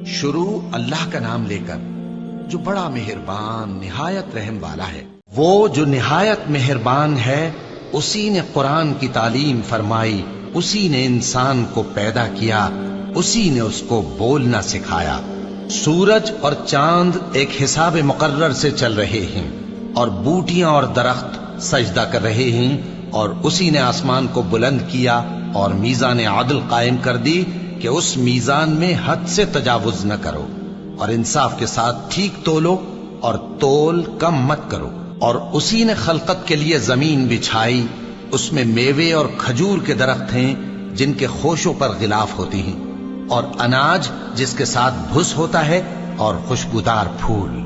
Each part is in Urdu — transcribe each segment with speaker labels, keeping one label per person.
Speaker 1: شروع اللہ کا نام لے کر جو بڑا مہربان نہایت رحم والا ہے۔ وہ جو نہایت مہربان ہے، اسی نے قرآن کی تعلیم فرمائی، اسی نے انسان کو پیدا کیا، اسی نے اس کو بولنا سکھایا۔ سورج اور چاند ایک حساب مقرر سے چل رہے ہیں، اور بوٹیاں اور درخت سجدہ کر رہے ہیں، اور اسی نے آسمان کو بلند کیا اور میزان عدل قائم کر دی کہ اس میزان میں حد سے تجاوز نہ کرو، اور انصاف کے ساتھ ٹھیک تولو اور تول کم مت کرو۔ اور اسی نے خلقت کے لیے زمین بچھائی، اس میں میوے اور کھجور کے درخت ہیں جن کے خوشوں پر غلاف ہوتی ہیں، اور اناج جس کے ساتھ بھس ہوتا ہے، اور خوشبودار پھول۔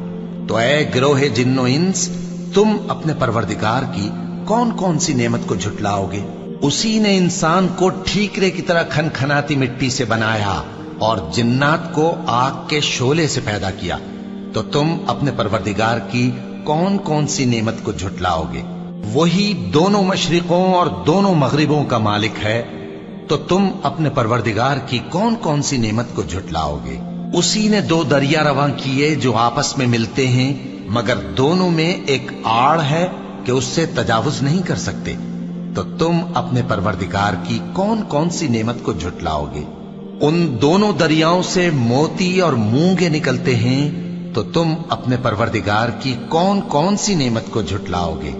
Speaker 1: تو اے گروہ جن و انس، تم اپنے پروردگار کی کون کون سی نعمت کو جھٹلاؤ گے؟ اسی نے انسان کو ٹھیکرے کی طرح کھنکھناتی مٹی سے بنایا اور جنات کو آگ کے شعلے سے پیدا کیا۔ تو تم اپنے پروردگار کی کون کون سی نعمت کو جھٹلاؤ گے؟ وہی دونوں مشرقوں اور دونوں مغربوں کا مالک ہے، تو تم اپنے پروردگار کی کون کون سی نعمت کو جھٹلاؤ گے؟ اسی نے دو دریا رواں کیے جو آپس میں ملتے ہیں، مگر دونوں میں ایک آڑ ہے کہ اس سے تجاوز نہیں کر سکتے۔ تو تم اپنے پروردگار کی کون کون سی نعمت کو جھٹلاؤ گے؟ ان دونوں دریاؤں سے موتی اور مونگے نکلتے ہیں، تو تم اپنے پروردگار کی کون کون سی نعمت کو جھٹلاؤ گے؟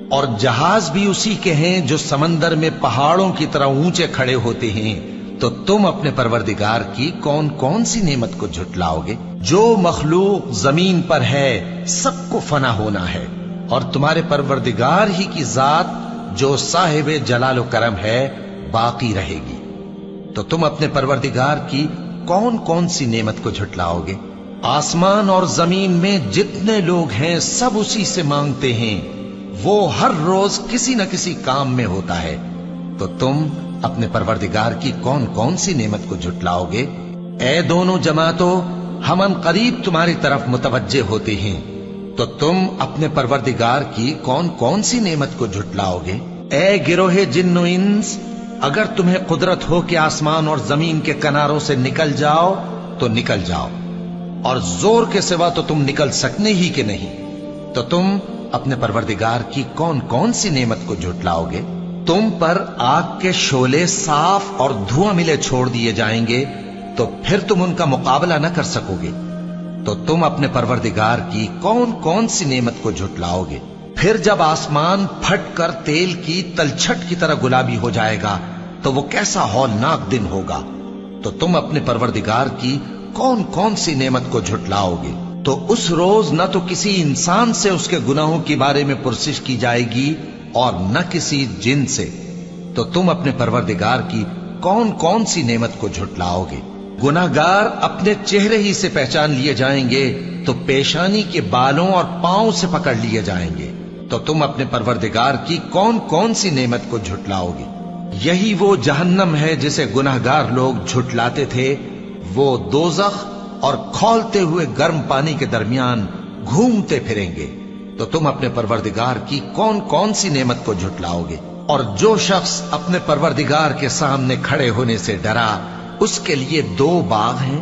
Speaker 1: اور جہاز بھی اسی کے ہیں جو سمندر میں پہاڑوں کی طرح اونچے کھڑے ہوتے ہیں، تو تم اپنے پروردگار کی کون کون سی نعمت کو جھٹلاؤ گے؟ جو مخلوق زمین پر ہے سب کو فنا ہونا ہے، اور تمہارے پروردگار ہی کی ذات جو صاحب جلال و کرم ہے باقی رہے گی۔ تو تم اپنے پروردگار کی کون کون سی نعمت کو جھٹلاؤ گے؟ آسمان اور زمین میں جتنے لوگ ہیں سب اسی سے مانگتے ہیں، وہ ہر روز کسی نہ کسی کام میں ہوتا ہے۔ تو تم اپنے پروردگار کی کون کون سی نعمت کو جھٹلاؤ گے؟ اے دونوں جماعتوں، ہم ان قریب تمہاری طرف متوجہ ہوتے ہیں، تو تم اپنے پروردگار کی کون کون سی نعمت کو جھٹلاؤ گے؟ اے گروہ جن و انس، اگر تمہیں قدرت ہو کہ آسمان اور زمین کے کناروں سے نکل جاؤ تو نکل جاؤ، اور زور کے سوا تو تم نکل سکنے ہی کہ نہیں، تو تم اپنے پروردگار کی کون کون سی نعمت کو جھٹلاؤ گے؟ تم پر آگ کے شعلے صاف اور دھواں ملے چھوڑ دیے جائیں گے، تو پھر تم ان کا مقابلہ نہ کر سکو گے۔ تو تم اپنے پروردگار کی کون کون سی نعمت کو جھٹلاؤ گے؟ پھر جب آسمان پھٹ کر تیل کی تلچھٹ کی طرح گلابی ہو جائے گا تو وہ کیسا ہولناک دن ہوگا۔ تو تم اپنے پروردگار کی کون کون سی نعمت کو جھٹلاؤ گے؟ تو اس روز نہ تو کسی انسان سے اس کے گناہوں کے بارے میں پرسش کی جائے گی اور نہ کسی جن سے۔ تو تم اپنے پروردگار کی کون کون سی نعمت کو جھٹلاؤ گے؟ گناہگار اپنے چہرے ہی سے پہچان لیے جائیں گے تو پیشانی کے بالوں اور پاؤں سے پکڑ لیے جائیں گے۔ تو تم اپنے پروردگار کی کون کون سی نعمت کو جھٹلاؤ گے؟ یہی وہ جہنم ہے جسے گناہگار لوگ جھٹلاتے تھے، وہ دوزخ اور کھولتے ہوئے گرم پانی کے درمیان گھومتے پھریں گے۔ تو تم اپنے پروردگار کی کون کون سی نعمت کو جھٹلاؤ گے؟ اور جو شخص اپنے پروردگار کے سامنے کھڑے ہونے سے ڈرا، اس کے لیے دو باغ ہیں۔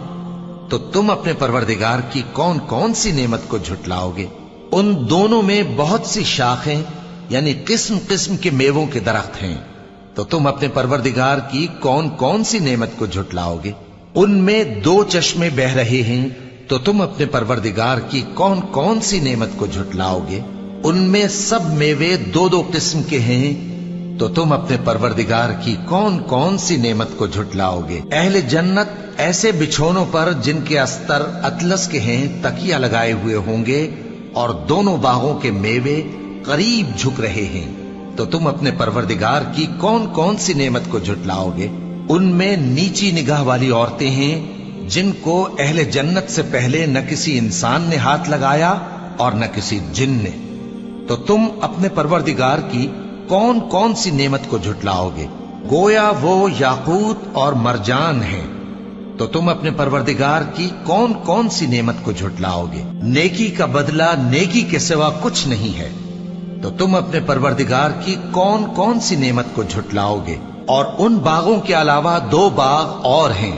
Speaker 1: تو تم اپنے پروردگار کی کون کون سی نعمت کو جھٹلاؤ گے؟ ان دونوں میں بہت سی شاخیں یعنی قسم قسم کے میووں کے درخت ہیں۔ تو تم اپنے پروردگار کی کون کون سی نعمت کو جھٹلاؤ گے؟ ان میں دو چشمے بہ رہے ہیں۔ تو تم اپنے پروردگار کی کون کون سی نعمت کو جھٹلاؤ گے؟ ان میں سب میوے دو دو قسم کے ہیں۔ تو تم اپنے پروردگار کی کون کون سی نعمت کو جھٹلاؤ گے؟ اہل جنت ایسے بچھونوں پر جن کے استر اطلس کے ہیں تکیہ لگائے ہوئے ہوں گے، اور دونوں باغوں کے میوے قریب جھک رہے ہیں۔ تو تم اپنے پروردگار کی کون کون سی نعمت کو جھٹلاؤ گے؟ ان میں نیچی نگاہ والی عورتیں ہیں جن کو اہل جنت سے پہلے نہ کسی انسان نے ہاتھ لگایا اور نہ کسی جن نے۔ تو تم اپنے پروردگار کی کون کون سی نعمت کو جھٹلاؤ گے؟ گویا وہ یاقوت اور مرجان ہیں۔ تو تم اپنے پروردگار کی کون کون سی نعمت کو جھٹلاؤ گے؟ نیکی کا بدلہ نیکی کے سوا کچھ نہیں ہے۔ تو تم اپنے پروردگار کی کون کون سی نعمت کو جھٹلاؤ گے؟ اور ان باغوں کے علاوہ دو باغ اور ہیں